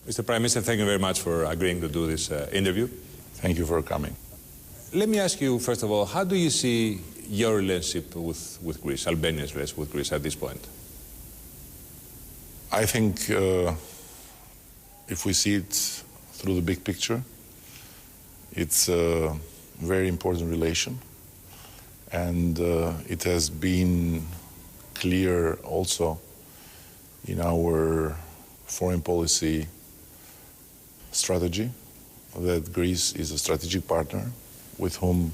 Mr. Prime Minister, thank you very much for agreeing to do this interview. Thank you for coming. Let me ask you, first of all, how do you see your relationship with Greece, Albania's relationship with Greece at this point? I think if we see it through the big picture, it's a very important relation. And it has been clear also in our foreign policy strategy that Greece is a strategic partner with whom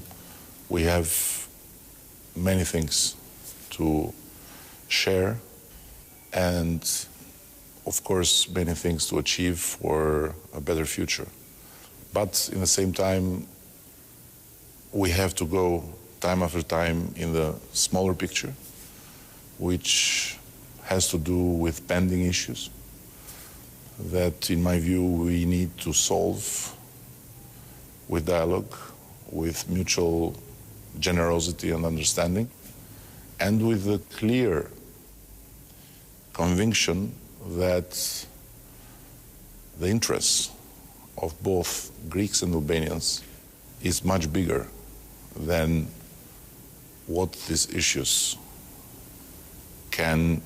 we have many things to share and, of course, many things to achieve for a better future. But in the same time, we have to go time after time in the smaller picture, which has to do with pending issues that, in my view, we need to solve with dialogue, with mutual generosity and understanding, and with the clear conviction that the interests of both Greeks and Albanians is much bigger than what these issues can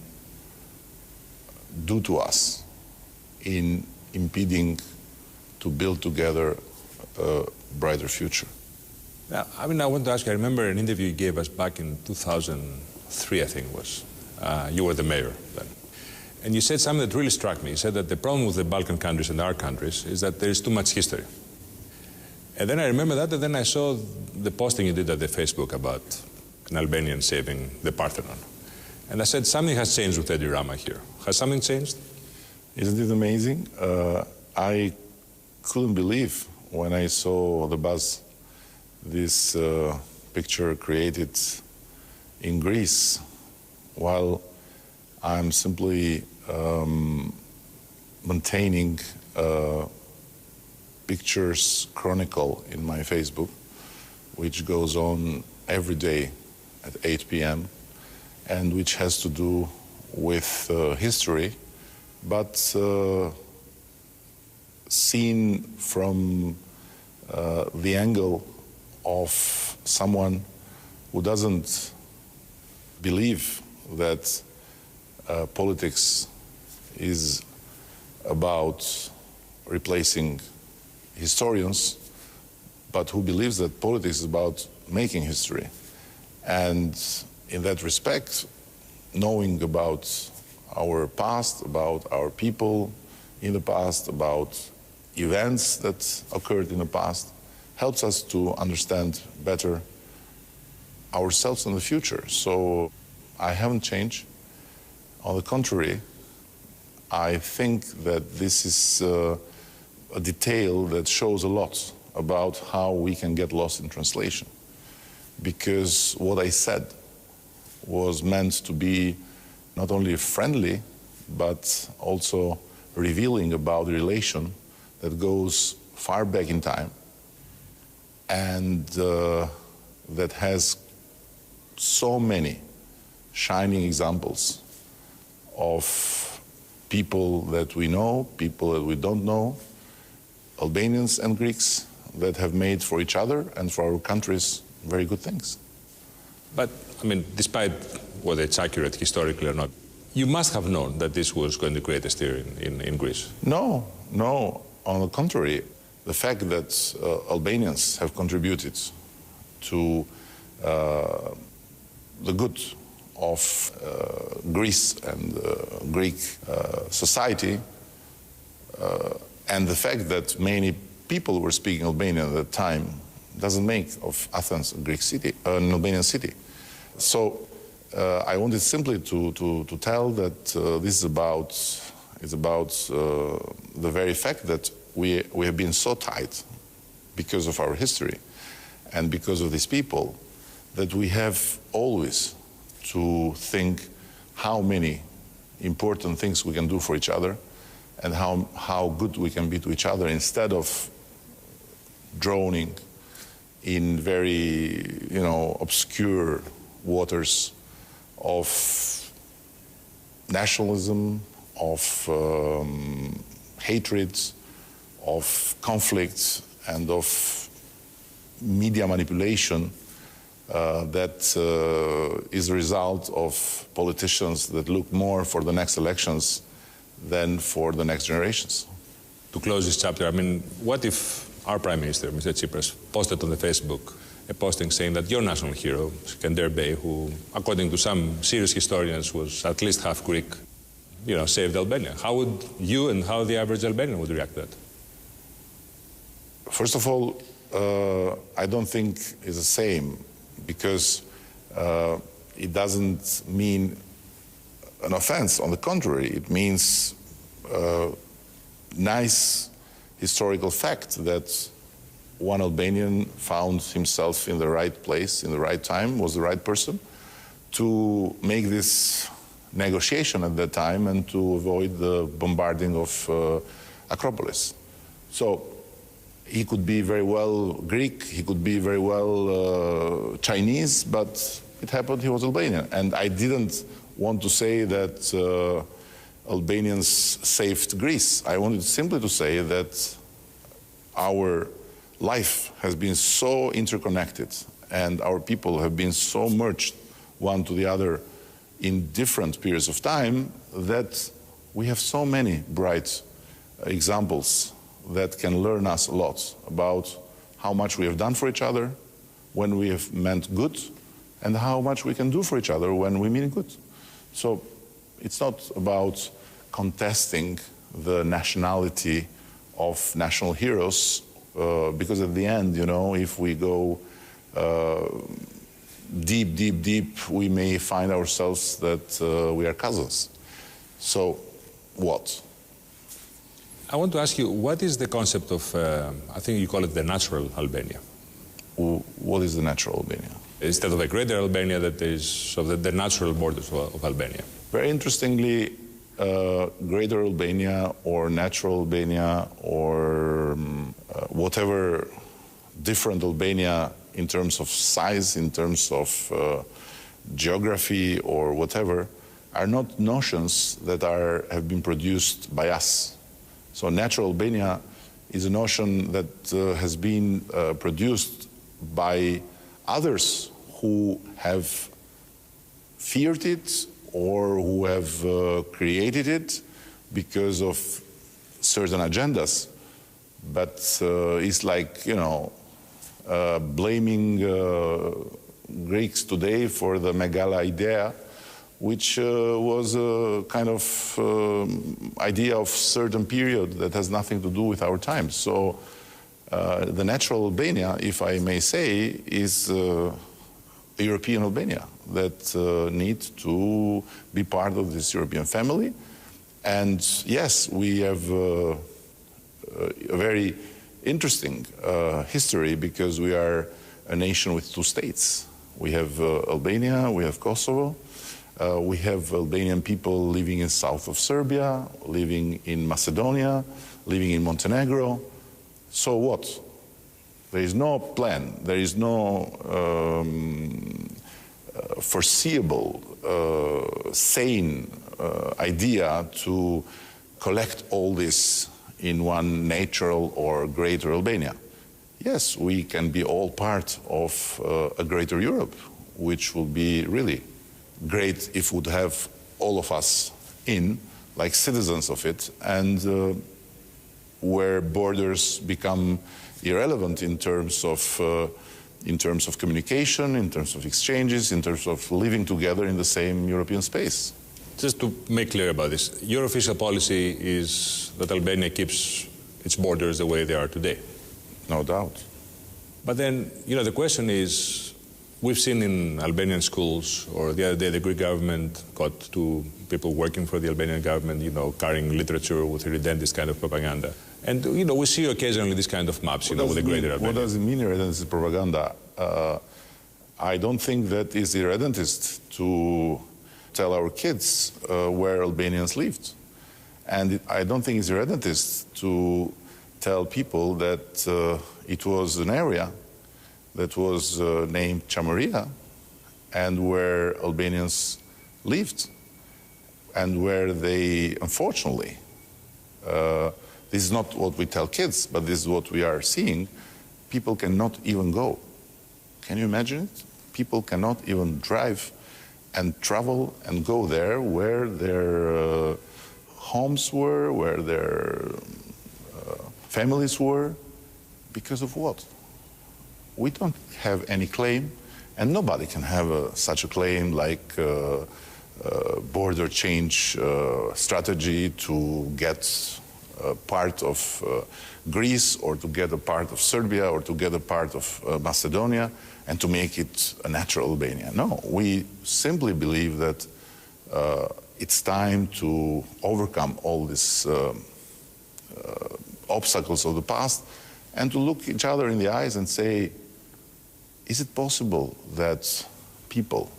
do to us in impeding to build together a brighter future. Now, I want to ask you, I remember an interview you gave us back in 2003, I think it was. You were the mayor then. And you said something that really struck me. You said that the problem with the Balkan countries and our countries is that there is too much history. And then I remember that, and then I saw the posting you did at the Facebook about an Albanian saving the Parthenon. And I said, something has changed with Έντι Ράμα here. Has something changed? Isn't it amazing? I couldn't believe when I saw the buzz, this picture created in Greece, while I'm simply maintaining pictures chronicle in my Facebook, which goes on every day at 8 p.m. and which has to do with history, but seen from the angle of someone who doesn't believe that politics is about replacing historians, but who believes that politics is about making history. And in that respect, knowing about our past, about our people in the past, about events that occurred in the past, helps us to understand better ourselves in the future. So I haven't changed. On the contrary, I think that this is a detail that shows a lot about how we can get lost in translation. Because what I said was meant to be not only friendly, but also revealing about the relation that goes far back in time and that has so many shining examples of people that we know, people that we don't know, Albanians and Greeks that have made for each other and for our countries very good things. But, despite whether it's accurate historically or not, you must have known that this was going to create a stir in Greece. No. On the contrary, the fact that Albanians have contributed to the good of Greece and Greek society, and the fact that many people were speaking Albanian at that time doesn't make of Athens a Greek city, an Albanian city. So I wanted simply to tell that this is about the very fact that we have been so tight because of our history and because of these people that we have always to think how many important things we can do for each other and how good we can be to each other instead of drowning in very, obscure waters of nationalism, of hatred, of conflict, and of media manipulation that is the result of politicians that look more for the next elections than for the next generations. To close this chapter, I mean, what if our Prime Minister, Mr. Tsipras, posted on the Facebook a posting saying that your national hero, Skander Bey, who, according to some serious historians, was at least half Greek, you know, saved Albania? How would you and how the average Albanian would react to that? First of all, I don't think it's the same, because it doesn't mean an offense. On the contrary, it means nice historical fact that one Albanian found himself in the right place, in the right time, was the right person to make this negotiation at that time and to avoid the bombarding of Acropolis. So he could be very well Greek, he could be very well Chinese, but it happened he was Albanian. And I didn't want to say that Albanians saved Greece. I wanted simply to say that our life has been so interconnected and our people have been so merged one to the other in different periods of time that we have so many bright examples that can learn us a lot about how much we have done for each other when we have meant good and how much we can do for each other when we mean good. So it's not about contesting the nationality of national heroes, because at the end, you know, if we go deep, deep, deep, we may find ourselves that we are cousins. So what? I want to ask you, what is the concept of, I think you call it the natural Albania? What is the natural Albania? Instead of a greater Albania, that is of the natural borders of Albania. Very interestingly, greater Albania or natural Albania or whatever different Albania in terms of size, in terms of geography or whatever, are not notions that have been produced by us. So natural Albania is a notion that has been produced by others who have feared it or who have created it because of certain agendas. But it's like, you know, blaming Greeks today for the Megala idea, which was a kind of idea of certain period that has nothing to do with our times. So the natural Albania, if I may say, is European Albania that needs to be part of this European family. And yes, we have a very interesting history because we are a nation with two states. We have Albania, we have Kosovo, we have Albanian people living in south of Serbia, living in Macedonia, living in Montenegro. So what? There is no plan, there is no foreseeable, sane idea to collect all this in one natural or greater Albania. Yes, we can be all part of a greater Europe, which will be really great if we would have all of us in, like citizens of it, and where borders become irrelevant in terms of communication, in terms of exchanges, in terms of living together in the same European space. Just to make clear about this, your official policy is that Albania keeps its borders the way they are today. No doubt. But then, you know, the question is, we've seen in Albanian schools, or the other day the Greek government got two people working for the Albanian government, you know, carrying literature with irredentist kind of propaganda. And, you know, we see occasionally this kind of maps, you know, with a greater Albania. What does it mean, irredentist propaganda? I don't think that is irredentist to tell our kids where Albanians lived. And I don't think it's irredentist to tell people that it was an area that was named Chamaria and where Albanians lived and where they, unfortunately, this is not what we tell kids, but this is what we are seeing, people cannot even go. Can you imagine it? People cannot even drive and travel and go there where their homes were, where their families were. Because of what? We don't have any claim, and nobody can have such a claim like border change strategy to get part of Greece or to get a part of Serbia or to get a part of Macedonia and to make it a natural Albania. No, we simply believe that it's time to overcome all these obstacles of the past and to look each other in the eyes and say, is it possible that people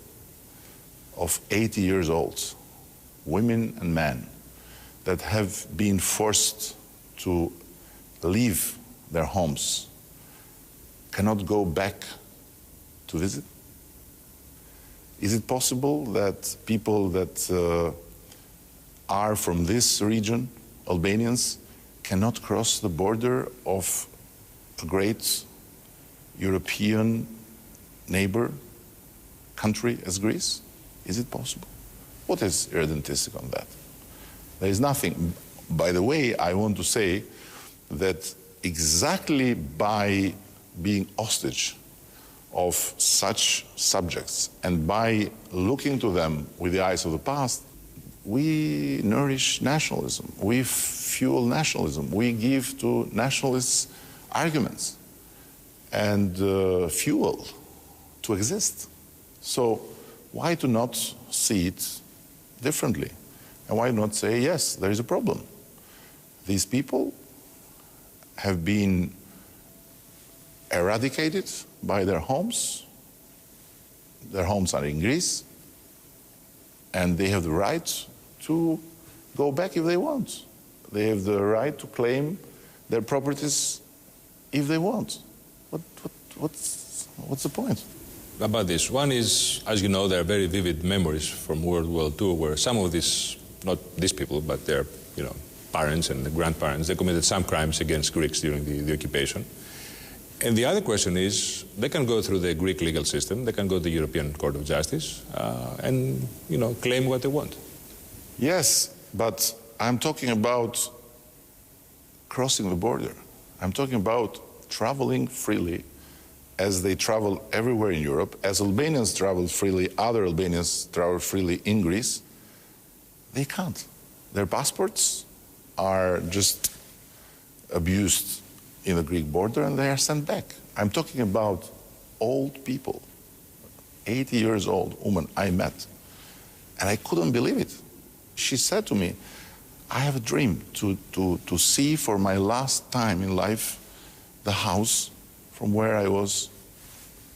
of 80 years old, women and men, that have been forced to leave their homes cannot go back to visit? Is it possible that people that are from this region, Albanians, cannot cross the border of a great European neighbor country as Greece? Is it possible? What is irredentistic on that? There is nothing. By the way, I want to say that exactly by being hostage of such subjects and by looking to them with the eyes of the past, we nourish nationalism, we fuel nationalism, we give to nationalists arguments and fuel to exist. So why to not see it differently? And why not say, yes, there is a problem. These people have been eradicated by their homes. Their homes are in Greece, and they have the right to go back if they want. They have the right to claim their properties if they want. What's the point? About this, one is, as you know, there are very vivid memories from World War II where some of these, not these people, but their parents and the grandparents, they committed some crimes against Greeks during the occupation. And the other question is, they can go through the Greek legal system, they can go to the European Court of Justice and claim what they want. Yes, but I'm talking about crossing the border. I'm talking about traveling freely as they travel everywhere in Europe. As Albanians travel freely, other Albanians travel freely in Greece. They can't. Their passports are just abused in the Greek border and they are sent back. I'm talking about old people, 80 years old woman I met, and I couldn't believe it. She said to me, I have a dream to see for my last time in life the house from where I was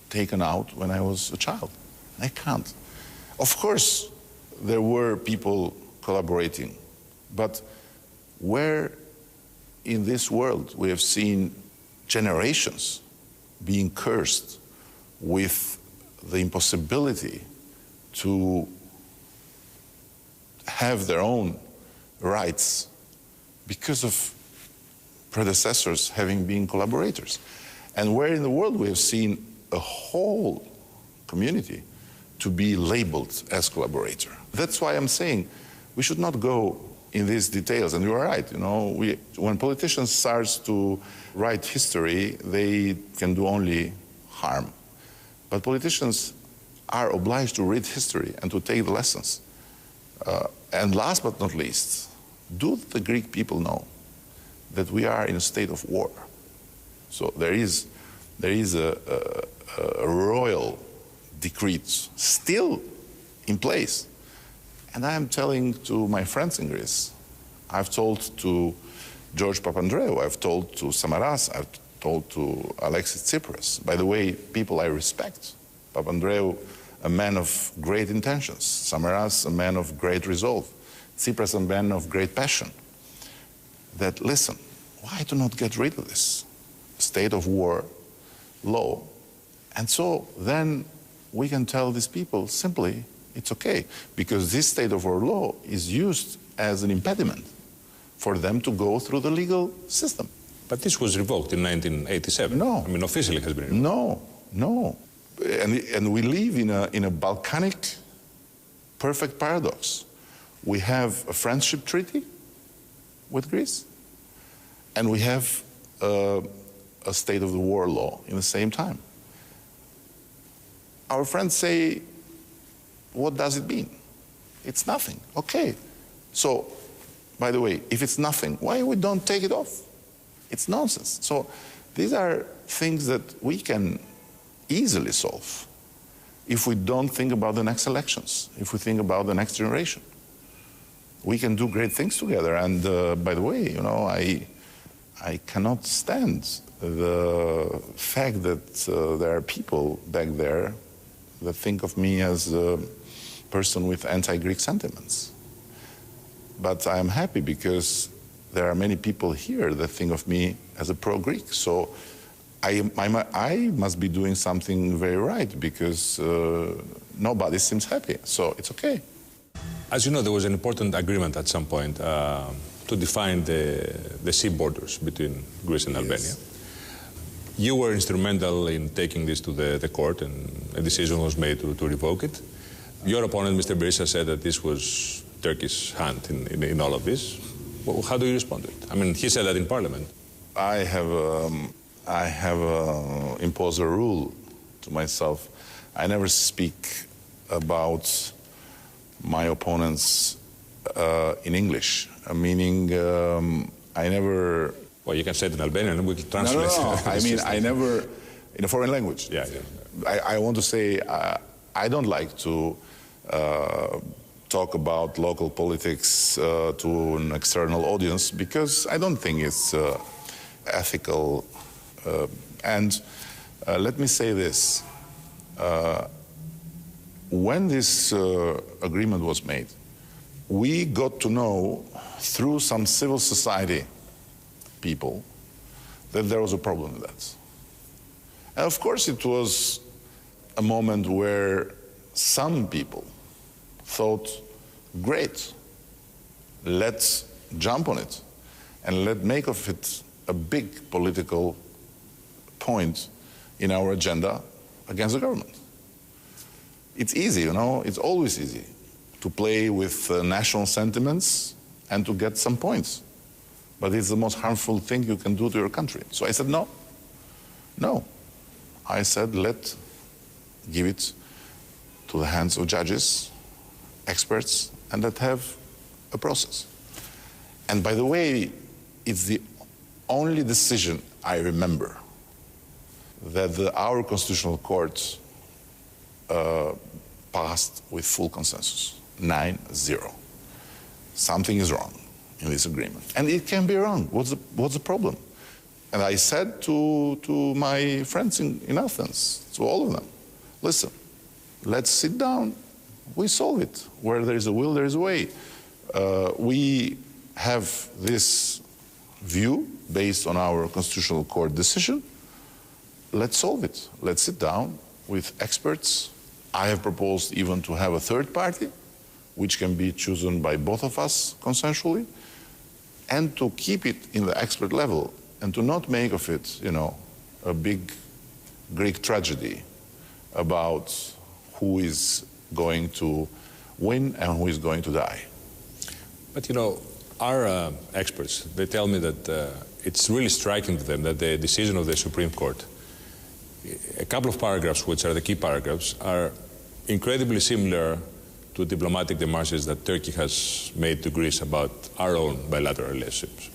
taken out when I was a child. I can't. Of course, there were people collaborating, but where in this world we have seen generations being cursed with the impossibility to have their own rights because of predecessors having been collaborators. And where in the world we have seen a whole community to be labeled as collaborator. That's why I'm saying we should not go in these details. And you are right, when politicians start to write history, they can do only harm. But politicians are obliged to read history and to take the lessons. And last but not least, do the Greek people know that we are in a state of war? So there is a royal decree still in place. And I am telling to my friends in Greece, I've told to George Papandreou, I've told to Samaras, I've told to Alexis Tsipras. By the way, people I respect. Papandreou, a man of great intentions. Samaras, a man of great resolve. Tsipras, a man of great passion. That, listen, why do not get rid of this state of war law? And so then we can tell these people simply, it's okay, because this state of war law is used as an impediment for them to go through the legal system. But this was revoked in 1987. No. I mean, officially it has been revoked. No. And we live in a Balkanic perfect paradox. We have a friendship treaty with Greece, and we have a state of the war law in the same time. Our friends say, what does it mean? It's nothing. Okay. So, by the way, if it's nothing, why we don't take it off? It's nonsense. So these are things that we can easily solve if we don't think about the next elections, if we think about the next generation. We can do great things together. And by the way, you know, I cannot stand the fact that there are people back there that think of me as a person with anti-Greek sentiments. But I am happy because there are many people here that think of me as a pro-Greek. So I must be doing something very right because nobody seems happy. So it's okay. As you know, there was an important agreement at some point to define the sea borders between Greece and Albania. You were instrumental in taking this to the court, and a decision was made to revoke it. Your opponent, Mr. Berisha, said that this was Turkey's hand in all of this. Well, how do you respond to it? I mean, he said that in Parliament. I have imposed a rule to myself. I never speak about my opponents in English, meaning I never... Well, you can say it in Albanian and we can translate. No. I mean, I never... In a foreign language. Yeah. I want to say I don't like to talk about local politics to an external audience because I don't think it's ethical. And let me say this. When this agreement was made, we got to know through some civil society people that there was a problem with that. And of course it was a moment where some people thought, great, let's jump on it and let's make of it a big political point in our agenda against the government. It's easy, you know, it's always easy to play with national sentiments and to get some points. But it's the most harmful thing you can do to your country. So I said, no. I said, let's give it to the hands of judges, experts, and let's have a process. And by the way, it's the only decision I remember that our Constitutional Court passed with full consensus, 9-0. Something is wrong in this agreement. And it can be wrong. What's the problem? And I said to my friends in Athens, to all of them, listen, let's sit down, we solve it. Where there is a will, there is a way. We have this view based on our Constitutional Court decision. Let's solve it. Let's sit down with experts. I have proposed even to have a third party, which can be chosen by both of us consensually, and to keep it in the expert level and to not make of it, you know, a big Greek tragedy about who is going to win and who is going to die. But, you know, our experts, they tell me that it's really striking to them that the decision of the Supreme Court, a couple of paragraphs, which are the key paragraphs, are incredibly similar to diplomatic demarches that Turkey has made to Greece about our own bilateral relationships.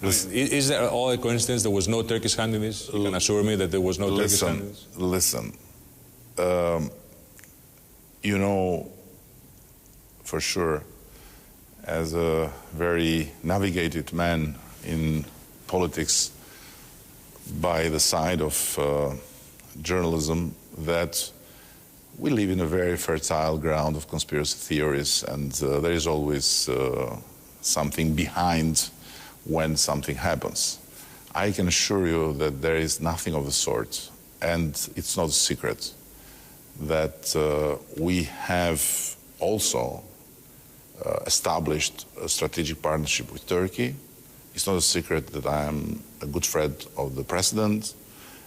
Is there all a coincidence there was no Turkish hand in this? You can assure me that there was no Turkish hand in this? Listen, you know, for sure, as a very navigated man in politics by the side of journalism, that we live in a very fertile ground of conspiracy theories, and there is always something behind when something happens. I can assure you that there is nothing of the sort, and it's not a secret that we have also established a strategic partnership with Turkey. It's not a secret that I am a good friend of the president.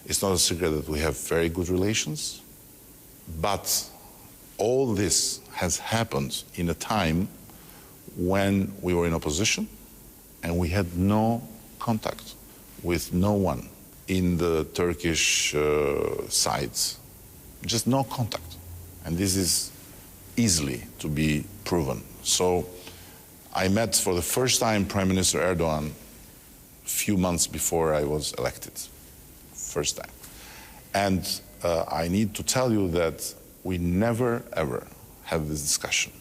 It's not a secret that we have very good relations. But all this has happened in a time when we were in opposition and we had no contact with no one in the Turkish sides. Just no contact. And this is easily to be proven. So I met for the first time Prime Minister Erdogan a few months before I was elected. First time. And I need to tell you that we never, ever had this discussion.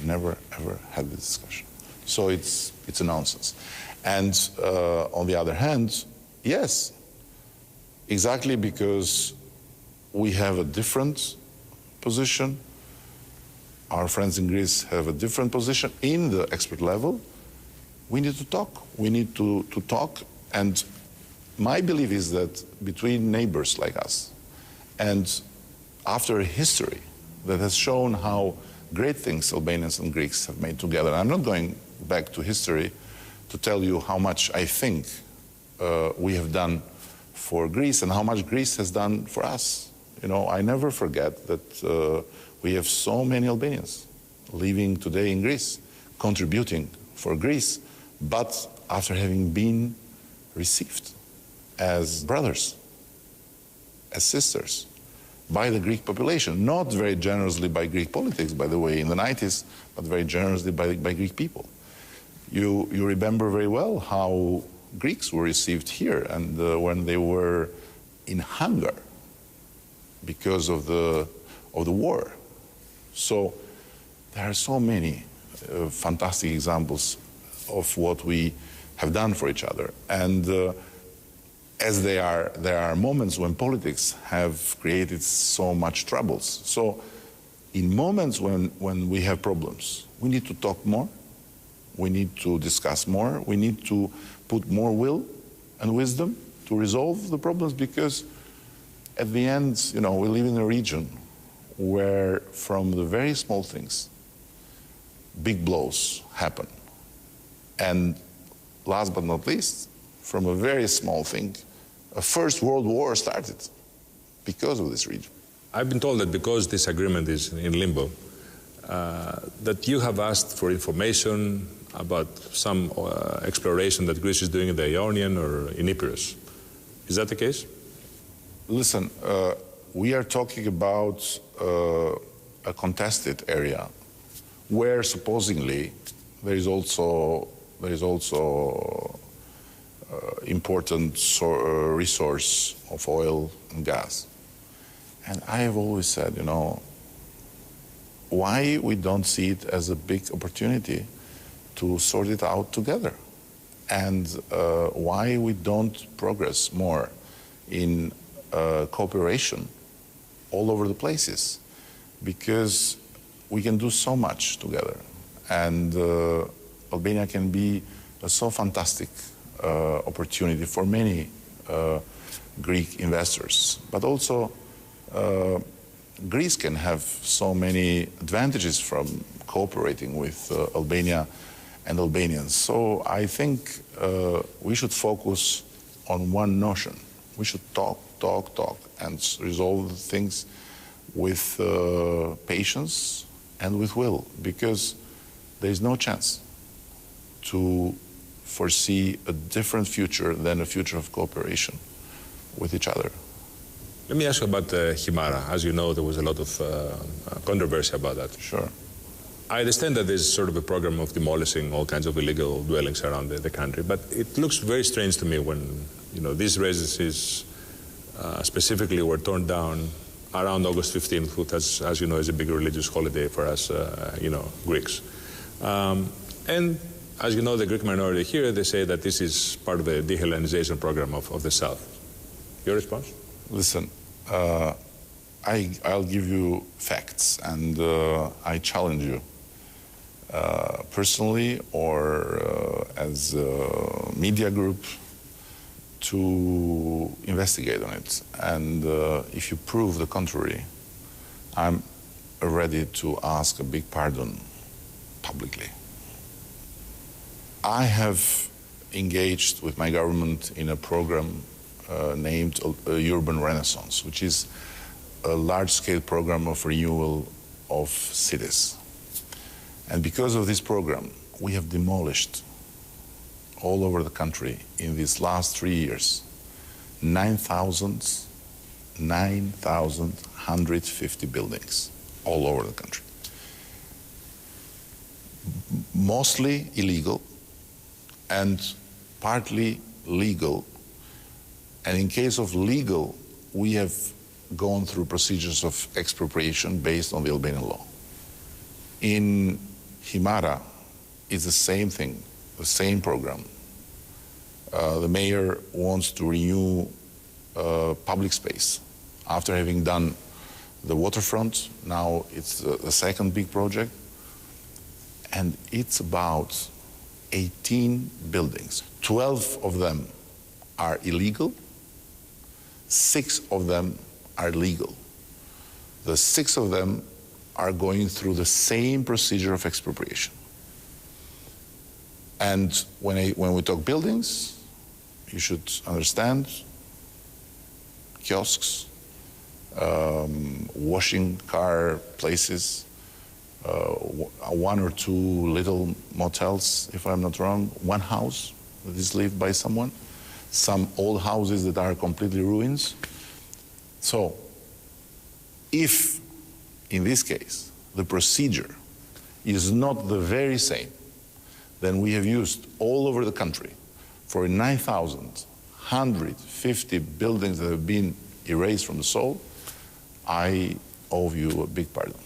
Never, ever had this discussion. So it's a nonsense. And on the other hand, yes, exactly because we have a different position. Our friends in Greece have a different position in the expert level. We need to talk. We need to talk. And my belief is that between neighbors like us, and after a history that has shown how great things Albanians and Greeks have made together, I'm not going back to history to tell you how much I think we have done for Greece and how much Greece has done for us. You know, I never forget that we have so many Albanians living today in Greece, contributing for Greece, but after having been received as brothers, as sisters, by the Greek population, not very generously by Greek politics, by the way, in the 90s, but very generously by Greek people. You remember very well how Greeks were received here, and when they were in hunger because of the war. So there are so many fantastic examples of what we have done for each other. And as there are moments when politics have created so much troubles. So in moments when we have problems, we need to talk more, we need to discuss more, we need to put more will and wisdom to resolve the problems, because at the end, you know, we live in a region where from the very small things, big blows happen. And last but not least, from a very small thing, a First World War started because of this region. I've been told that because this agreement is in limbo, that you have asked for information about some exploration that Greece is doing in the Ionian or in Epirus. Is that the case? Listen, we are talking about a contested area where supposedly there is also important resource of oil and gas. And I have always said, you know, why we don't see it as a big opportunity to sort it out together, and why we don't progress more in cooperation all over the places, because we can do so much together, and Albania can be a so fantastic opportunity for many Greek investors, but also Greece can have so many advantages from cooperating with Albania and Albanians. So I think we should focus on one notion. We should talk, and resolve things with patience and with will, because there is no chance to foresee a different future than a future of cooperation with each other. Let me ask you about Himara. As you know, there was a lot of controversy about that. Sure. I understand that there's sort of a program of demolishing all kinds of illegal dwellings around the country, but it looks very strange to me when, you know, these residences specifically were torn down around August 15th, which, as you know, is a big religious holiday for us, you know, Greeks. And as you know, the Greek minority here, they say that this is part of the de-Hellenization program of the South. Your response? Listen, I'll give you facts, and I challenge you personally or as a media group to investigate on it. And if you prove the contrary, I'm ready to ask a big pardon publicly. I have engaged with my government in a program named Urban Renaissance, which is a large-scale program of renewal of cities. And because of this program, we have demolished all over the country in these last 3 years 9,150 buildings all over the country. Mostly illegal and partly legal. And in case of legal, we have gone through procedures of expropriation based on the Albanian law. In Himara, it's the same thing, the same program. The mayor wants to renew public space. After having done the waterfront, now it's the second big project. And it's about 18 buildings. 12 of them are illegal, 6 of them are legal. The 6 of them are going through the same procedure of expropriation. And when we talk buildings, you should understand kiosks, washing car places, 1 or 2 little motels, if I'm not wrong, 1 house that is lived by someone, some old houses that are completely ruins. So, if in this case the procedure is not the very same than we have used all over the country for 9,150 buildings that have been erased from the soul, I owe you a big pardon.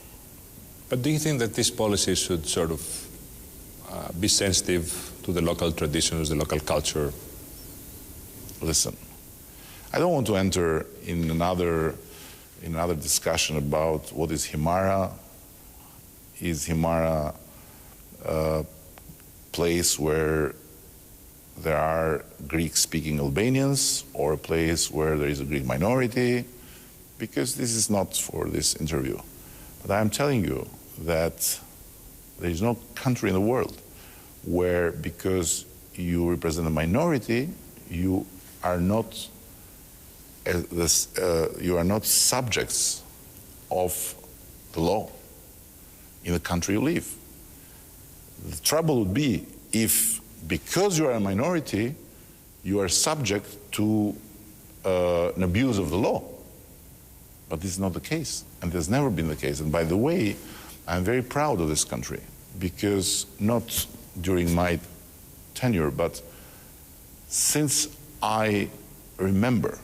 But do you think that this policy should sort of be sensitive to the local traditions, the local culture? Listen, I don't want to enter in another discussion about what is Himara. Is Himara a place where there are Greek-speaking Albanians or a place where there is a Greek minority? Because this is not for this interview. But I am telling you that there is no country in the world where, because you represent a minority, you are not subjects of the law in the country you live. The trouble would be if, because you are a minority, you are subject to an abuse of the law. But this is not the case, and has never been the case. And by the way, I'm very proud of this country, because not during my tenure, but since I remember,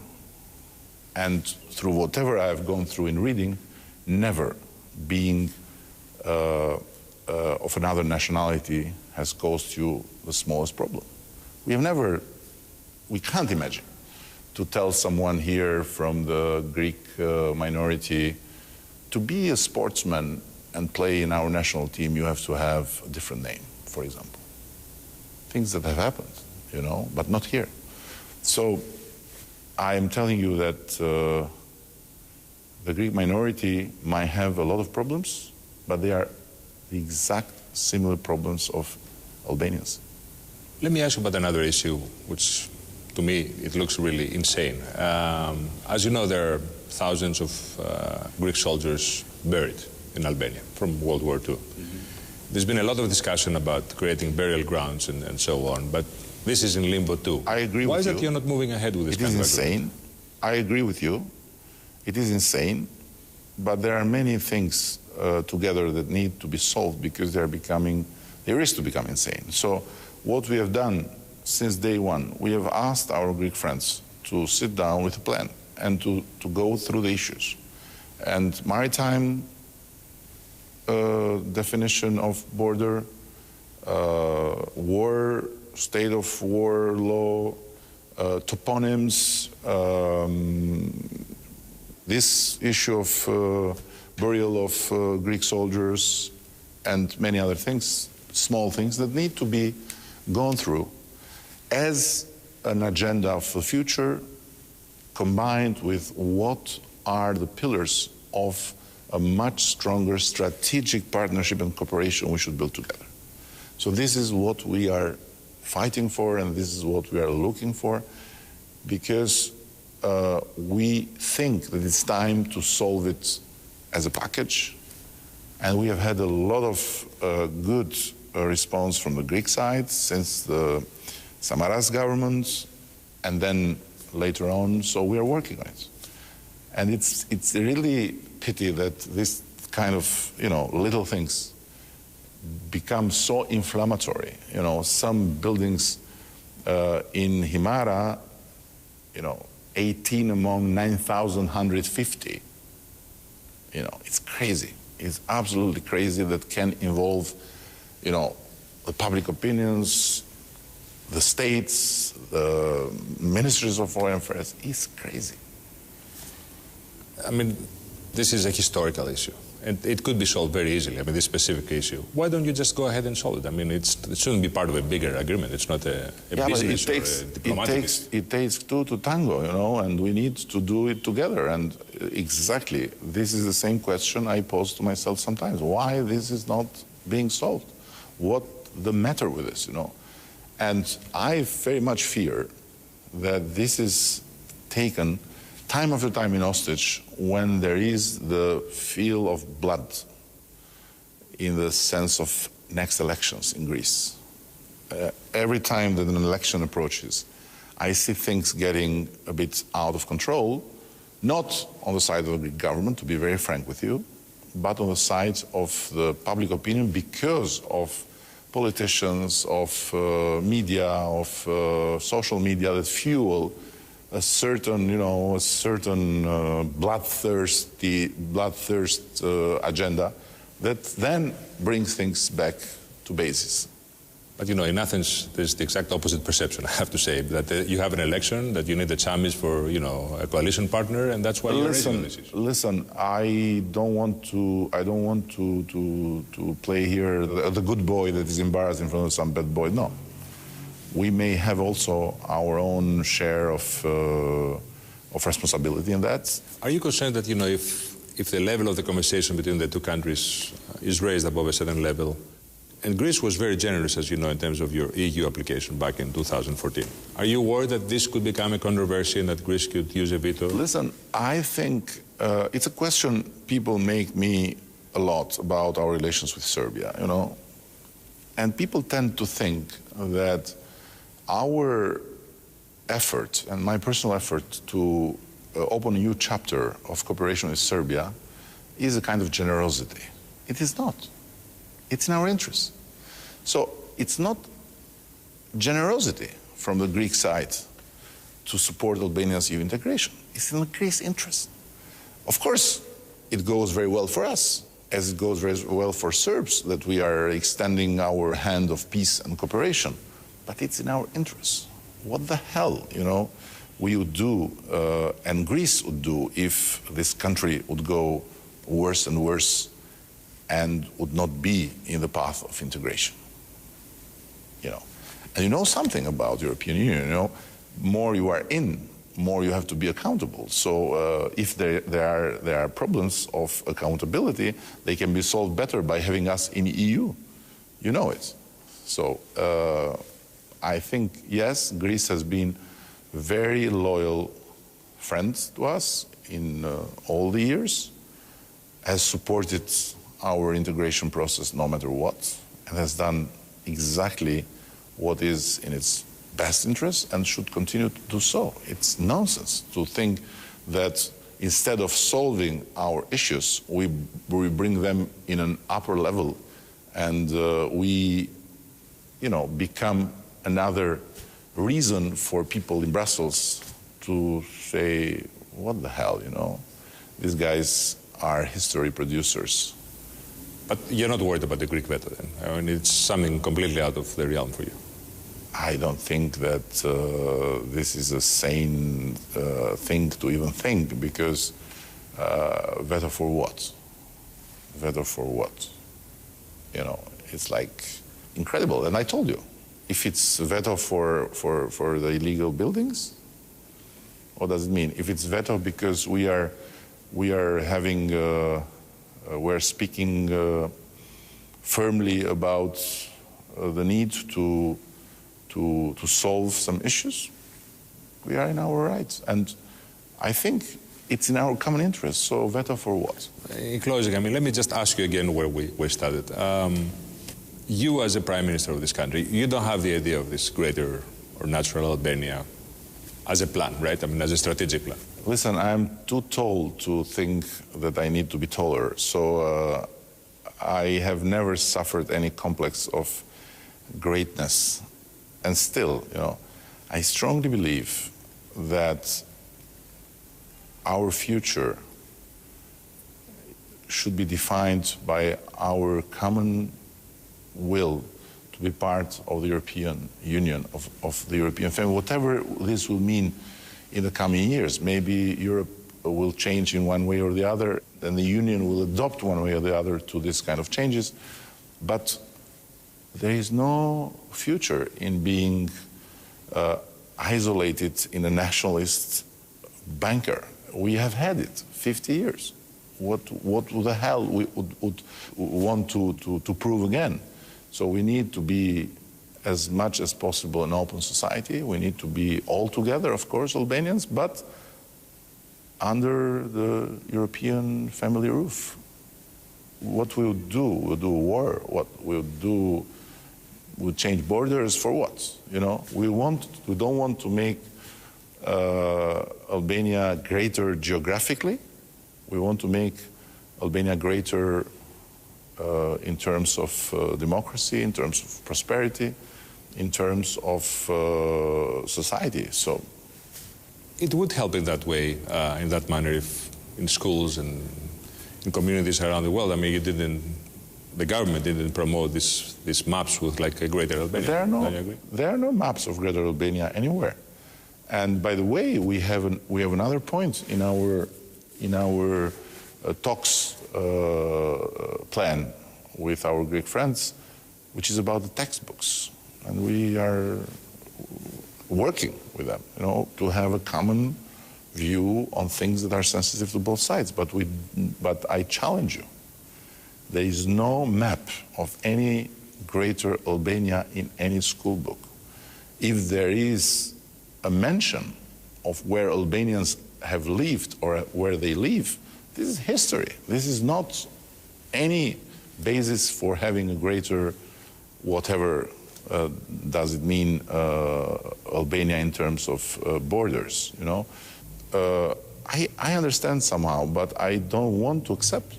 and through whatever I have gone through in reading, never being of another nationality has caused you the smallest problem. We can't imagine to tell someone here from the Greek minority, to be a sportsman and play in our national team, you have to have a different name, for example. Things that have happened, you know, but not here. So I am telling you that the Greek minority might have a lot of problems, but they are the exact similar problems of Albanians. Let me ask you about another issue, which to me it looks really insane. As you know, there are thousands of Greek soldiers buried in Albania from World War II. There's been a lot of discussion about creating burial grounds and so on, but this is in limbo too. I agree with you. Why is it you're not moving ahead with this? It is insane. I agree with you. It is insane, but there are many things together that need to be solved, because they risk to become insane. So what we have done since day one, we have asked our Greek friends to sit down with a plan and to go through the issues. And maritime definition of border, state of war law, toponyms, this issue of burial of Greek soldiers, and many other things, small things that need to be gone through as an agenda for the future, combined with what are the pillars of a much stronger strategic partnership and cooperation we should build together. So this is what we are fighting for, and this is what we are looking for, because we think that it's time to solve it as a package. And we have had a lot of good response from the Greek side since the Samaras government, and then later on, so we are working on it. And it's really pity that this kind of, little things become so inflammatory. Some buildings in Himara, 18 among 9,150. It's crazy. It's absolutely crazy that can involve, the public opinions, the states, the ministries of foreign affairs. It's crazy. I mean, this is a historical issue, and it could be solved very easily. I mean, this specific issue. Why don't you just go ahead and solve it? I mean, it shouldn't be part of a bigger agreement. It's not a business or a diplomatic issue. It takes two to tango, and we need to do it together. And exactly, this is the same question I pose to myself sometimes. Why this is not being solved? What the matter with this, And I very much fear that this is taken time after time in hostage when there is the feel of blood in the sense of next elections in Greece. Every time that an election approaches, I see things getting a bit out of control, not on the side of the Greek government, to be very frank with you, but on the side of the public opinion because of politicians, of media, of social media that fuel a certain, bloodthirst agenda that then brings things back to basis. But in Athens, there's the exact opposite perception, I have to say, that you have an election, that you need the Chamis for, a coalition partner, and that's why you're raising this issue. Listen, I don't want to play here the good boy that is embarrassed in front of some bad boy. No. We may have also our own share of responsibility in that. Are you concerned that, if the level of the conversation between the two countries is raised above a certain level, and Greece was very generous, as you know, in terms of your EU application back in 2014. Are you worried that this could become a controversy and that Greece could use a veto? Listen, I think it's a question people make me a lot about our relations with Serbia, And people tend to think that our effort, and my personal effort to open a new chapter of cooperation with Serbia is a kind of generosity. It is not. It's in our interest. So it's not generosity from the Greek side to support Albania's EU integration. It's in the Greece interest. Of course, it goes very well for us, as it goes very well for Serbs, that we are extending our hand of peace and cooperation. But it's in our interest. What the hell, we would do, and Greece would do, if this country would go worse and worse and would not be in the path of integration. And something about European Union, more you are in, more you have to be accountable. So if there are problems of accountability, they can be solved better by having us in the EU. You know it. So I think, yes, Greece has been a very loyal friend to us in all the years, has supported our integration process no matter what, and has done exactly what is in its best interest and should continue to do so. It's nonsense to think that instead of solving our issues, we bring them in an upper level and we, become another reason for people in Brussels to say, what the hell, these guys are history producers. But you're not worried about the Greek veto then? I mean, it's something completely out of the realm for you. I don't think that this is a sane thing to even think, because veto for what? Veto for what? It's like incredible. And I told you, if it's veto for the illegal buildings, what does it mean? If it's veto because we're speaking firmly about the need to solve some issues, we are in our rights. And I think it's in our common interest, so veto for what? In closing, I mean, let me just ask you again where we started. You as a prime minister of this country, you don't have the idea of this greater or natural Albania as a plan, right? I mean, as a strategic plan. Listen, I'm too tall to think that I need to be taller, so I have never suffered any complex of greatness. And still, you know, I strongly believe that our future should be defined by our common will to be part of the European Union, of the European family, whatever this will mean in the coming years. Maybe Europe will change in one way or the other, then the Union will adopt one way or the other to this kind of changes. But there is no future in being isolated in a nationalist bunker. We have had it 50 years. What the hell we would want to prove again? So we need to be as much as possible an open society. We need to be all together, of course, Albanians, but under the European family roof. What we'll do war. What we'll do, we'll change borders for what? You know, we don't want to make Albania greater geographically. We want to make Albania greater in terms of democracy, in terms of prosperity, in terms of society. So it would help in that way, in that manner, if in schools and in communities around the world. I mean, the government didn't promote these maps with like a greater Albania. There are no maps of greater Albania anywhere. And by the way, we have another point in our talks plan with our Greek friends, which is about the textbooks, and we are working with them, you know, to have a common view on things that are sensitive to both sides. But I challenge you: there is no map of any greater Albania in any school book. If there is a mention of where Albanians have lived or where they live, this is history. This is not any basis for having a greater, whatever does it mean, Albania in terms of borders, you know. I understand somehow, but I don't want to accept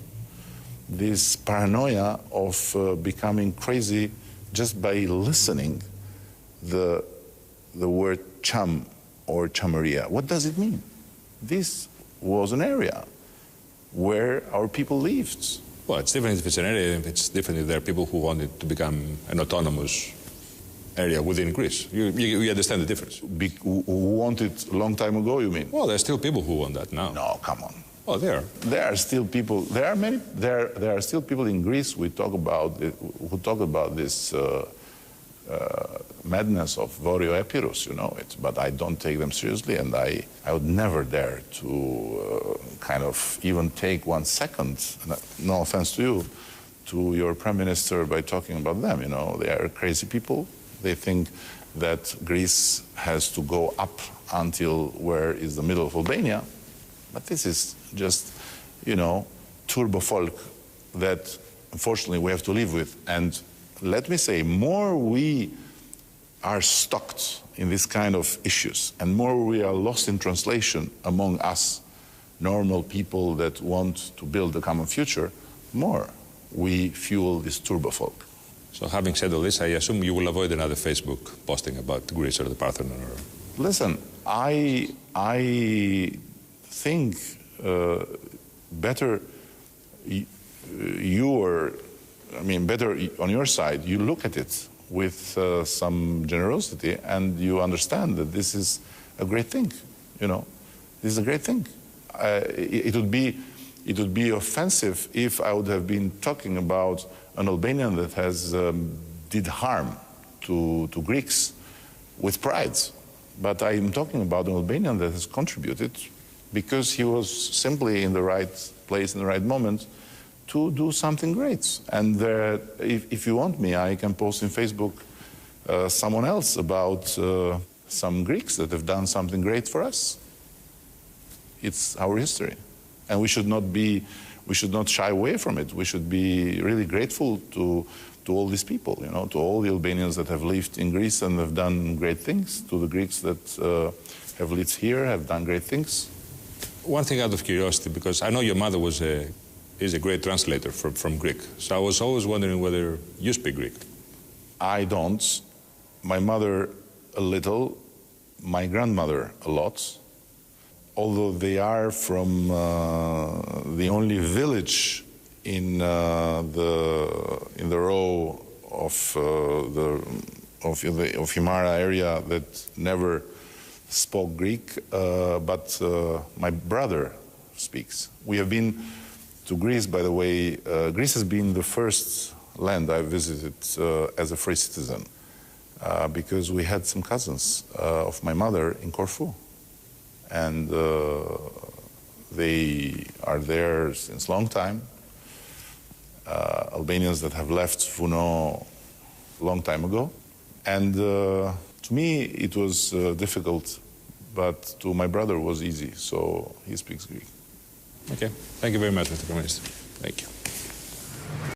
this paranoia of becoming crazy just by listening the word cham or chamaria. What does it mean? This was an area where our people lived. Well, it's different if it's an area, if it's different if there are people who want it to become an autonomous area within Greece. You understand the difference. Who want it a long time ago, you mean? Well, there are still people who want that now. No, come on. Oh, there are. There are still people. There are still people in Greece who talk about this madness of Vorio Epirus, you know it. But I don't take them seriously, and I would never dare to kind of even take 1 second. No offense to you, to your prime minister by talking about them. You know, they are crazy people. They think that Greece has to go up until where is the middle of Albania. But this is just, you know, turbo folk that unfortunately we have to live with. And let me say, more we are stuck in this kind of issues and more we are lost in translation among us normal people that want to build a common future, more we fuel this turbo folk. So having said all this, I assume you will avoid another Facebook posting about Greece or the Parthenon? Or... Listen, I think better better on your side, you look at it with some generosity and you understand that this is a great thing, you know. This is a great thing. It would be offensive if I would have been talking about an Albanian that has did harm to Greeks with pride. But I am talking about an Albanian that has contributed because he was simply in the right place in the right moment to do something great. And if you want me, I can post in Facebook someone else about some Greeks that have done something great for us. It's our history, and we should not shy away from it. We should be really grateful to all these people, to all the Albanians that have lived in Greece and have done great things, to the Greeks that have lived here, have done great things. One thing out of curiosity, because I know your mother is a great translator from Greek, so I was always wondering whether you speak Greek. I don't. My mother a little, my grandmother a lot, although they are from the only village in the row of Himara area that never spoke Greek, but my brother speaks. We have been to Greece, by the way. Greece has been the first land I visited as a free citizen, because we had some cousins of my mother in Corfu, and they are there since long time. Albanians that have left Funo a long time ago. And to me it was difficult, but to my brother it was easy, so he speaks Greek. Okay, thank you very much, Mr. Prime Minister. Thank you.